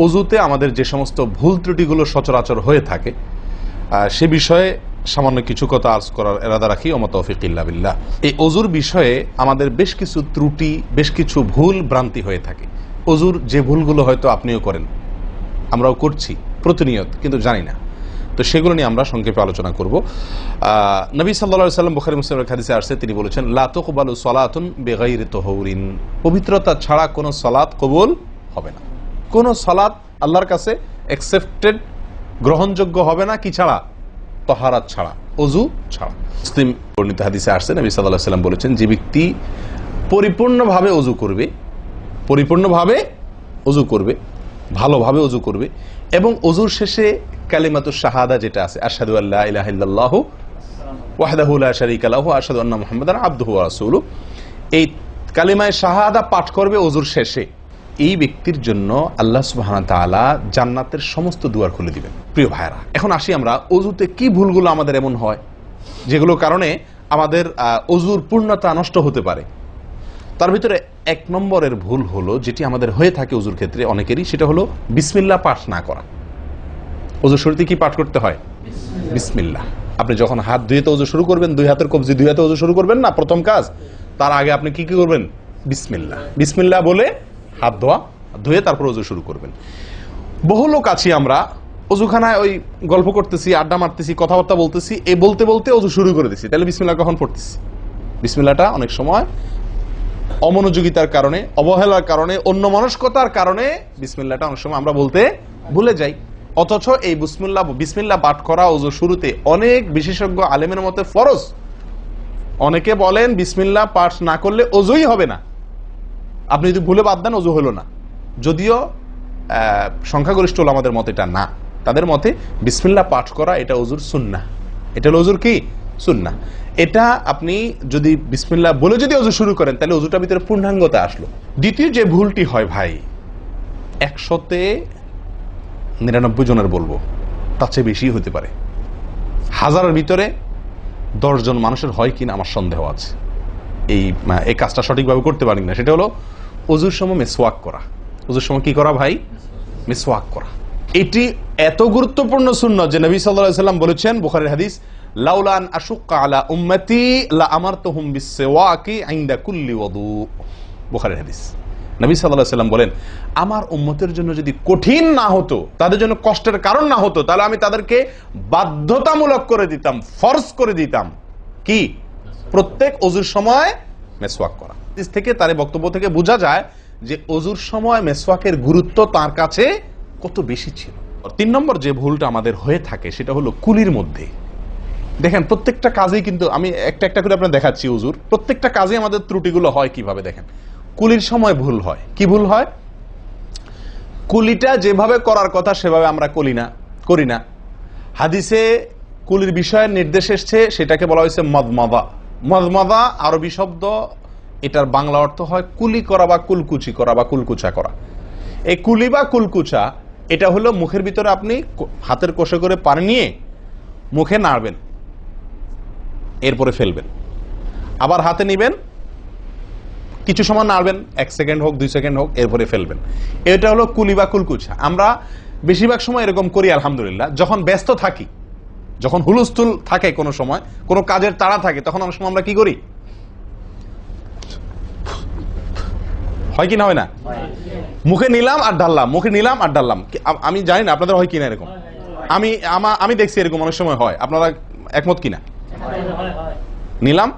অজুতে আমাদের যে সমস্ত ভুল ত্রুটিগুলো সচরাচর হয়ে থাকে সে বিষয়ে সামান্য কিছু কথা আর্জ করার এরাদা রাখি। ওমা তৌফিক ইল্লা বিল্লাহ। এই অজুর বিষয়ে আমাদের বেশ কিছু ত্রুটি, বেশ কিছু ভুল ভ্রান্তি হয়ে থাকে। অজুর যে ভুলগুলো হয়তো আপনিও করেন, আমরাও করছি প্রতিনিয়ত, কিন্তু জানি না। তো সেগুলো নিয়ে আমরা সংক্ষেপে আলোচনা করব। নবী সাল্লাল্লাহু আলাইহি ওয়াসাল্লাম বুখারী মুসলিমের হাদিসে আসছে, তিনি বলেছেন, লা তুকবালু সালাতুন বিগাইরি তাহুরিন, পবিত্রতা ছাড়া কোনো সালাত কবুল হবে না। কোন সালাত আল্লাহর কাছে অ্যাকসেপ্টেড, গ্রহণযোগ্য হবে না কি ছাড়া? তাহারাত ছাড়া, অজু ছাড়া। মুসলিম বর্ণিত হাদিসে আসছে, নবী সাল্লাল্লাহু আলাইহি ওয়াসাল্লাম বলেছেন, যে ব্যক্তি পরিপূর্ণভাবে অজু করবে, পরিপূর্ণভাবে অজু করবে, ভালোভাবে অজু করবে, এবং অজুর শেষে কালিমাতুশ শাহাদা যেটা আছে, আশহাদু আল্লা ইলাহা ইল্লাল্লাহু ওয়াহদাহু লা শারীকা লাহু ওয়া আশহাদু আন্না মুহাম্মাদান আবদুহু ওয়া রাসূলুহু, এই কালিমায়ে শাহাদা পাঠ করবে অজুর শেষে, এই ব্যক্তির জন্য আল্লাহ সুবহানাহু ওয়া তাআলা জান্নাতের সমস্ত দুয়ার খুলে দিবেন। প্রিয় ভাইরা, এখন আসি আমরা অজুতে কি ভুলগুলো আমাদের এমন হয় যেগুলো কারণে আমাদের অজুর পূর্ণতা নষ্ট হতে পারে। তার ভিতরে এক নম্বরের ভুল হলো, যেটি আমাদের হয়ে থাকে অজুর ক্ষেত্রে অনেকেরই, সেটা হলো বিসমিল্লাহ পাঠ না করা। অজুর শুরুতে কি পাঠ করতে হয়? বিসমিল্লাহ। আপনি যখন হাত ধুয়ে তো অজু শুরু করবেন, দুই হাতের কবজি দুই হাতে অজু শুরু করবেন না, প্রথম কাজ, তার আগে আপনি কি করবেন? বিসমিল্লাহ। বিসমিল্লাহ বলে হাত ধুয়ে তারপর অজু শুরু করবেন। বহু লোক আছি আমরা, অজুখানায় ওই গল্প করতেছি, আড্ডা মারতেছি, কথাবার্তা বলতেছি, এই বলতে বলতে অজু শুরু করে দিছি। তাহলে বিসমিল্লাহ কখন পড়তেছি? বিসমিল্লাহটা অনেক সময় অমনোযোগিতার কারণে, অবহেলার কারণে, অন্যমনস্কতার কারণে বিসমিল্লাহটা অনেক সময় আমরা বলতে ভুলে যাই। অথচ এই বিসমিল্লাহ পাঠ করা অজু শুরুতে অনেক বিশেষজ্ঞ আলেমের মতে ফরজ। অনেকে বলেন বিসমিল্লাহ পাঠ না করলে অজুই হবে না, আপনি যদি ভুলে বাদ দেন অজু হলো না। যদিও সংখ্যাগরিষ্ঠ আমাদের মতে এটা না, তাদের মতে বিসমিল্লাহ পাঠ করা এটা অজুর সুন্নাহ। এটা হলো অজুর কি? সুন্নাহ। এটা আপনি যদি বিসমিল্লাহ বলে যদি অজু শুরু করেন, তাহলে অজুটার ভিতরে পূর্ণাঙ্গতা আসলো। দ্বিতীয় যে ভুলটি হয় ভাই, 100-99 জনের বলবো, তার চেয়ে বেশি হতে পারে, হাজারের ভিতরে 10 জন মানুষের হয় কিনা আমার সন্দেহ আছে এই কাজটা সঠিকভাবে করতে পারি না। সেটা হলো অজুর সময় মিসওয়াক করা। অজুর সময় কি করা ভাই? মিসওয়াক করা। এটি এত গুরুত্বপূর্ণ সুন্নাহ যে নবী সাল্লাল্লাহু আলাইহি ওয়াসাল্লাম বলেছেন, বুখারীর হাদিস, লাউলা আন আশুক্কা আলা উম্মতি লা আমারতুহুম বিসওয়াকি ইনদা কুল্লি ওযু। বুখারীর হাদিস। নবী সাল্লাল্লাহু আলাইহি ওয়াসাল্লাম বলেন, আমার উম্মতের জন্য যদি কঠিন না হতো, তাদের জন্য কষ্টের কারণ না হতো, তাহলে আমি তাদেরকে বাধ্যতামূলক করে দিতাম, ফরজ করে দিতাম কি? প্রত্যেক অজুর সময় মিসওয়াক করা। হাদিস থেকে, তার বক্তব্য থেকে বোঝা যায় যে অজুর সময় মিসওয়াকের গুরুত্ব তার কাছে কত বেশি ছিল। 3 নম্বর যে ভুলটা আমাদের হয়ে থাকে সেটা হলো কুলির মধ্যে। দেখেন, প্রত্যেকটা কাজেই কিন্তু আমি একটা একটা করে আপনার দেখাচ্ছি অজুর প্রত্যেকটা কাজে আমাদের ত্রুটিগুলো হয় কিভাবে। দেখেন, কুলির সময় ভুল হয়। কি ভুল হয়? কুলিটা যেভাবে করার কথা সেভাবে আমরা করি না। হাদিসে কুলির বিষয়ের নির্দেশ এসছে, সেটাকে বলা হয়েছে মদমাদা। মদমাদা আরবি শব্দ, এটার বাংলা অর্থ হয় কুলি করা বা কুলকুচি করা বা কুলকুচা করা। এই কুলি বা কুলকুচা এটা হলো মুখের ভিতরে আপনি হাতের কোষে করে পানি নিয়ে মুখে নাড়বেন, এরপরে ফেলবেন, আবার হাতে নিবেন, কিছু সময় নাড়বেন, 1 সেকেন্ড হোক 2 সেকেন্ড হোক, এরপরে ফেলবেন। এটা হলো কুলি বা কুলকুচা। আমরা বেশিরভাগ সময় এরকম করি আলহামদুলিল্লাহ। যখন ব্যস্ত থাকি, যখন হুলস্থুল থাকে, কোনো সময় কোনো কাজের তাড়া থাকে, তখন অনেক সময় আমরা কি করি? হয় কি না হয় না? মুখে নিলাম আর ঢাললাম, মুখে নিলাম আর ঢাললাম। আমি জানি না আপনাদের হয় কিনা এরকম। আমি দেখছি এরকম অনেক সময় হয়। আপনারা একমত কিনা? নিলাম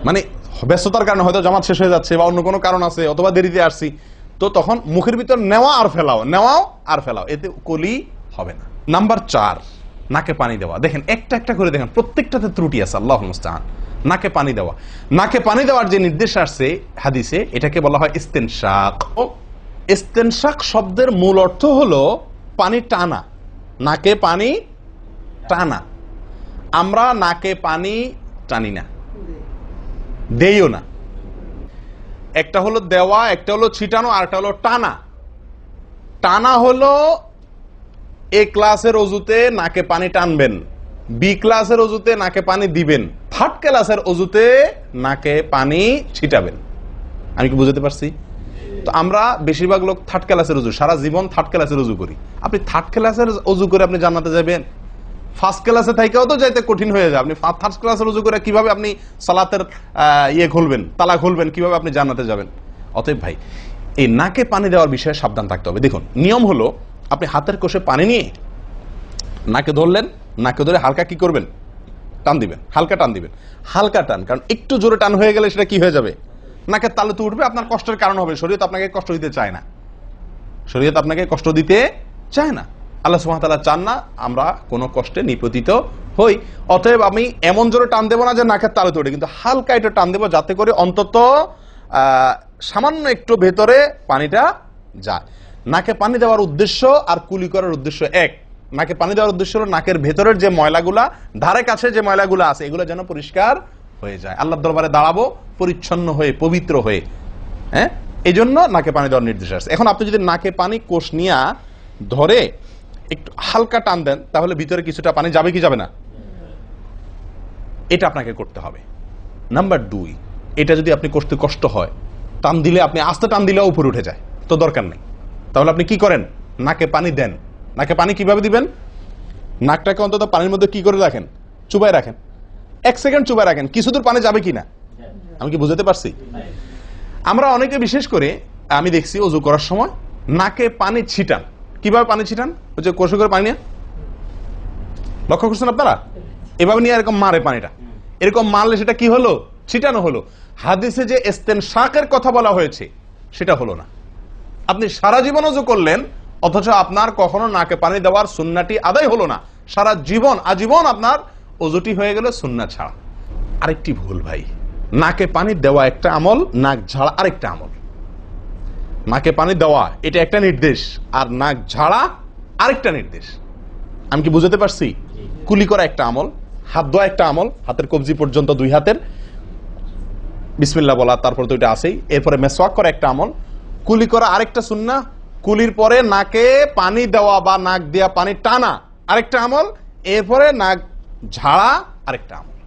মানে ব্যস্ততার কারণে, হয়তো জামাত শেষ হয়ে যাচ্ছে বা অন্য কোনো কারণ আছে, অথবা দেরিতে আসছি, তো তখন মুখের ভিতর নেওয়াও আর ফেলাও, এতে কলি হবে না। নাম্বার 4, নাকে পানি দেওয়া। দেখেন, একটা একটা করে দেখেন, প্রত্যেকটাতে ত্রুটি আছে। আল্লাহুল মুস্তাআন। নাকে পানি দেওয়া। নাকে পানি দেওয়ার যে নির্দেশ আসছে হাদিসে, এটাকে বলা হয় ইস্তেনশাক। ইস্তেনশাক শব্দের মূল অর্থ হলো পানি টানা, নাকে পানি টানা। আমরা নাকে পানি টানি না, দেইও না। একটা হলো দেওয়া, একটা হলো ছিটানো, আর একটা হলো টানা। টানা হলো এ ক্লাসের অজুতে নাকে পানি টানবেন, বি ক্লাসের অজুতে নাকে পানি দিবেন, থার্ড ক্লাসের অজুতে নাকে পানি ছিটাবেন। আমি কি বুঝতে পারছি? তো আমরা বেশিরভাগ লোক থার্ড ক্লাসের উজু, সারা জীবন থার্ড ক্লাসের উজু করি। আপনি থার্ড ক্লাসের উজু করে আপনি জান্নাতে যাবেন? ফার্স্ট ক্লাসে থাইকাও তো যাইতে কঠিন হয়ে যায়। আপনি থার্ড ক্লাসের উজু করে কিভাবে আপনি সালাতের খুলবেন, তালা খুলবেন, কিভাবে আপনি জান্নাতে যাবেন? অতএব ভাই, এই নাকে পানি দেওয়ার বিষয়ে সাবধান থাকতে হবে। দেখুন, নিয়ম হলো আপনি হাতের কোষে পানি নিয়ে নাকে ধরলেন, নাকে ধরে হালকা কি করবেন? টান দিবেন, হালকা টান দিবেন, হালকা টান। কারণ একটু জোরে টান হয়ে গেলে সেটা কি হয়ে যাবে? নাকের তালু তো উঠবে, আপনার কষ্টের কারণ হবে। শরীয়ত আপনাকে কষ্ট দিতে চায় না, শরীয়ত আপনাকে কষ্ট দিতে চায় না। আল্লাহ সুবহানাহু ওয়া তাআলা চান না আমরা কোনো কষ্টে নিপতিত হই। অতএব আমি এমন জোরে টান দেবো না যে নাকের তালু তোড়ে, কিন্তু হালকা একটু টান দেবো যাতে করে অন্তত সামান্য একটু ভেতরে পানিটা যায়। নাকে পানি দেওয়ার উদ্দেশ্য আর কুলি করার উদ্দেশ্য এক। নাকে পানি দেওয়ার উদ্দেশ্য হলো নাকের ভেতরের যে ময়লাগুলা, ধারে কাছে যে ময়লাগুলা আছে, এগুলো যেন পরিষ্কার হয়ে যায়। আল্লাহর দরবারে দাঁড়াবো পরিচ্ছন্ন হয়ে, পবিত্র হয়ে। হ্যাঁ, এই জন্য নাকে পানি দেওয়ার নির্দেশ আছে। এখন আপনি যদি নাকে পানি কোষ নিয়ে ধরে একটু হালকা টান দেন, তাহলে ভিতরে কিছুটা পানি যাবে কি যাবে না? এটা আপনাকে করতে হবে। নাম্বার 2, এটা যদি আপনি করতে কষ্ট হয়, টান দিলে, আপনি আস্তে টান দিলেও উপরে উঠে যায়, তো দরকার নেই। তাহলে আপনি কি করেন? নাকে পানি দেন। নাকে পানি কিভাবে দিবেন? নাকটাকে অন্তত পানির মধ্যে কি করে রাখেন? চুবাই রাখেন, 1 সেকেন্ড চুবাই রাখেন। কিছু দূর পানি যাবে কিনা আমি কি বুঝাতে পারছি? আমরা অনেকে বিশেষ করে আমি দেখছি ওযু করার সময় নাকে পানি ছিটান। কিভাবে পানি ছিটান? ওই যে কষে করে পানি নিয়ে, লক্ষ্য করছেন আপনারা? এভাবে নিয়ে এরকম মারে পানিটা, এরকম মারলে সেটা কি হলো? ছিটানো হলো। হাদিসে যে ইস্তেনশাকের কথা বলা হয়েছে সেটা হলো না। আপনি সারা জীবন ওযু করলেন, অথচ আপনার কখনো নাকে পানি দেওয়ার সুন্নাহটি আদায় হলো না। সারা জীবন, আজীবন আপনার ওযুটি হয়ে গেল সুন্নাহ ছাড়া। আরেকটি ভুল ভাই, নাকে পানি দেওয়া একটা আমল, নাক ঝাড়া আরেকটা আমল। নাকে পানি দেওয়া এটা একটা নির্দেশ, আর নাক ঝাড়া আরেকটা নির্দেশ। আমি কি বুঝাতে পারছি? কুলি করা একটা আমল, হাত ধোয়া একটা আমল, হাতের কবজি পর্যন্ত 2 হাতের বিসমিল্লাহ বলা, তারপর তো এটা আছেই। এরপরে মেসওয়াক করা একটা আমল, কুলি করা আরেকটা সুন্নাহ, কুলির পরে নাকে পানি দেওয়া বা নাক দিয়া পানি টানা আরেকটা আমল, এরপরে নাক ঝাড়া আরেকটা আমল।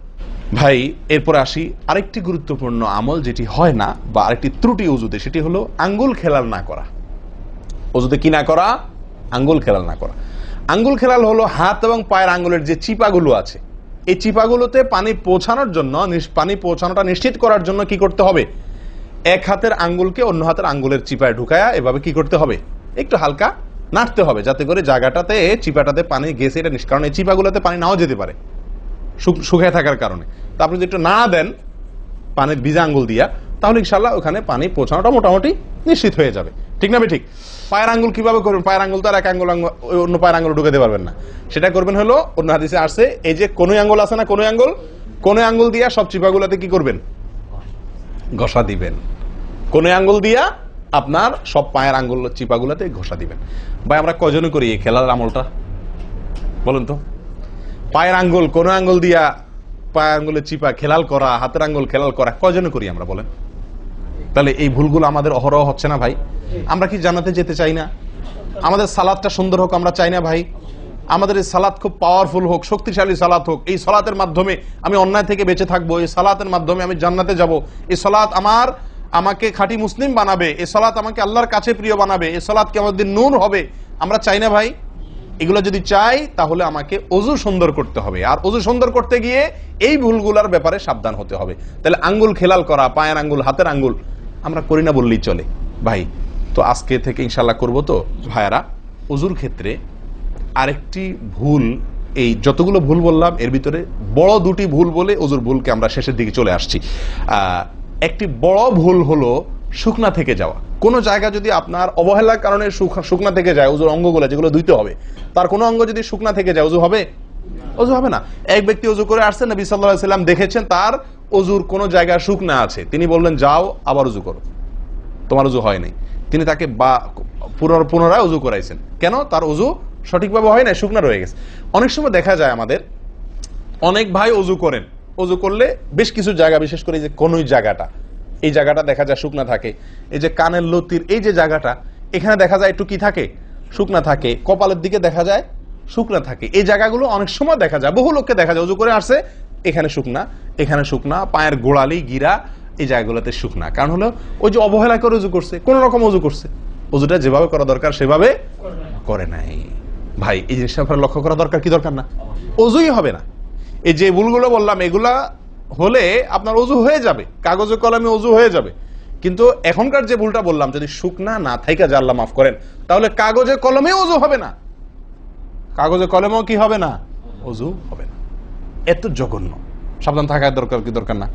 ভাই, এরপরে আসি আরেকটি গুরুত্বপূর্ণ আমল যেটি হয় না, বা আরেকটি ত্রুটি ওযুতে, সেটি হলো আঙ্গুল খেলাল না করা। ওযুতে কি না করা? আঙ্গুল খেলাল না করা। আঙ্গুল খেলাল হলো হাত এবং পায়ের আঙ্গুলের যে চিপাগুলো আছে, এই চিপাগুলোতে পানি পৌঁছানোর জন্য, পানি পৌঁছানোটা নিশ্চিত করার জন্য কি করতে হবে? এক হাতের আঙ্গুলকে অন্য হাতের আঙ্গুলের চিপায় ঢুকায়া এভাবে কি করতে হবে? একটু হালকা নাড়তে হবে, যাতে করে জায়গাটাতে, চিপাটাতে পানি গেছে এটা নিষ্কারণ। এই চিপাগুলোতে পানি নাও যেতে পারে শুকায় থাকার কারণে। তো আপনি যদি একটু না দেন পানির ভিজা আঙ্গুল দিয়া, তাহলে ইনশাআল্লাহ ওখানে পানি পৌঁছানোটা মোটামুটি নিশ্চিত হয়ে যাবে। ঠিক না ঠিক? পায়ের আঙ্গুল কিভাবে করবেন? পায়ের আঙ্গুল তো আর এক আঙ্গুল অন্য পায়ের আঙ্গুল ঢুকাতে পারবেন না। সেটা করবেন হলো, অন্য হাদিসে আসছে, এই যে কোন আঙ্গুল আছে না, কোন আঙ্গুল দিয়া সব চিপাগুলোতে কি করবেন? ঘষা দিবেন। কোন আঙ্গুল দিয়া আপনার সব পায়ের আঙ্গুল চিপাগুলোতে ঘষা দিবেন। ভাই, আমরা কজনে করি এই খেলার আমলটা বলেন তো? পায়ের আঙ্গুল, কোন আঙ্গুল দিয়া পায়ের আঙ্গুলের চিপা খেলাল করা, হাতের আঙ্গুল খেলাল করা, কজনে করি আমরা বলেন? তাহলে এই ভুলগুলো আমাদের অহরহ হচ্ছে না ভাই? আমরা কি জান্নাতে যেতে চাই না? আমাদের সালাতটা সুন্দর হোক আমরা চাই না ভাই? আমাদের এই সালাত খুব পাওয়ারফুল হোক, শক্তিশালী সালাত হোক। এই সালাতের মাধ্যমে আমি অন্যায় থেকে বেঁচে থাকবো, এই সালাতের মাধ্যমে আমি জান্নাতে যাব, এই সালাত আমাকে খাঁটি মুসলিম বানাবে, এই সালাত আমাকে আল্লাহর কাছে প্রিয় বানাবে, এই সালাত কিয়ামতের দিন নূর হবে। আমরা চাই না ভাই? এগুলো যদি চাই তাহলে আমাকে ওযু সুন্দর করতে হবে, আর ওযু সুন্দর করতে গিয়ে এই ভুলগুলোর ব্যাপারে সাবধান হতে হবে। তাহলে আঙ্গুল খেলাল করা, পায়ের আঙ্গুল, হাতের আঙ্গুল আমরা করি না বললেই চলে ভাই। তো আজকে থেকে ইনশাআল্লাহ করব। তো ভাইয়ারা, ওযুর ক্ষেত্রে আরেকটি ভুল, এই যতগুলো ভুল বললাম এর ভিতরে বড় 2টি ভুল বলে ওযুর ভুলকে আমরা শেষের দিকে চলে আসছি। একটি বড় ভুল হলো শুকনা থেকে যাওয়া। কোনো জায়গা যদি আপনার অবহেলার কারণে শুকনা থেকে যায়, ওযুর অঙ্গগুলো যেগুলো ধুইতে হবে, তার কোনো অঙ্গ যদি শুকনা থেকে যায়, ওযু হবে? ওযু হবে না। এক ব্যক্তি ওযু করে আসছে, নবী সাল্লাল্লাহু আলাইহি ওয়াসাল্লাম দেখেছেন তার ওযুর কোনো জায়গা শুকনা আছে, তিনি বললেন যাও আবার ওযু করো, তোমার ওযু হয় নাই। তিনি তাকে পুনরায় ওযু করাইছেন। কেন? তার ওযু সঠিকভাবে হয় না, শুকনা রয়ে গেছে। অনেক সময় দেখা যায় আমাদের অনেক ভাই ওযু করেন, ওযু করলে বেশ কিছু জায়গা, বিশেষ করে যে কোনই জায়গাটা, এই জায়গাটা দেখা যায় শুকনা থাকে। এই যে কানের লতির এই যে জায়গাটা, এখানে দেখা যায় একটু কি থাকে? শুকনা থাকে। কপালের দিকে দেখা যায় শুকনা থাকে। এই জায়গাগুলো অনেক সময় দেখা যায়, বহু লোককে দেখা যায় ওযু করে আসছে, এখানে শুকনা, এখানে শুকনা, পায়ের গোড়ালি, গিরা, এই জায়গাগুলোতে শুকনা। কারণ হলো ওই যে অবহেলা করে অজু করছে, কোন রকম অজু করছে, অজুটা যেভাবে করা দরকার সেভাবে করে নাই। ভাই এই জিনিসটা আপনার লক্ষ্য করা দরকার কি দরকার না? অজুই হবে না। এই যে ভুলগুলো বললাম এগুলা হলে আপনার অজু হয়ে যাবে, কাগজে কলমে অজু হয়ে যাবে। কিন্তু এখনকার যে ভুলটা বললাম, যদি শুকনা না থাইকা যা আল্লাহ মাফ করেন, তাহলে কাগজে কলমে অজু হবে না, কাগজে কলমেও কি হবে না? অজু হবে না। এত জঘন্য। সাবধান থাকার দরকার কি দরকার না?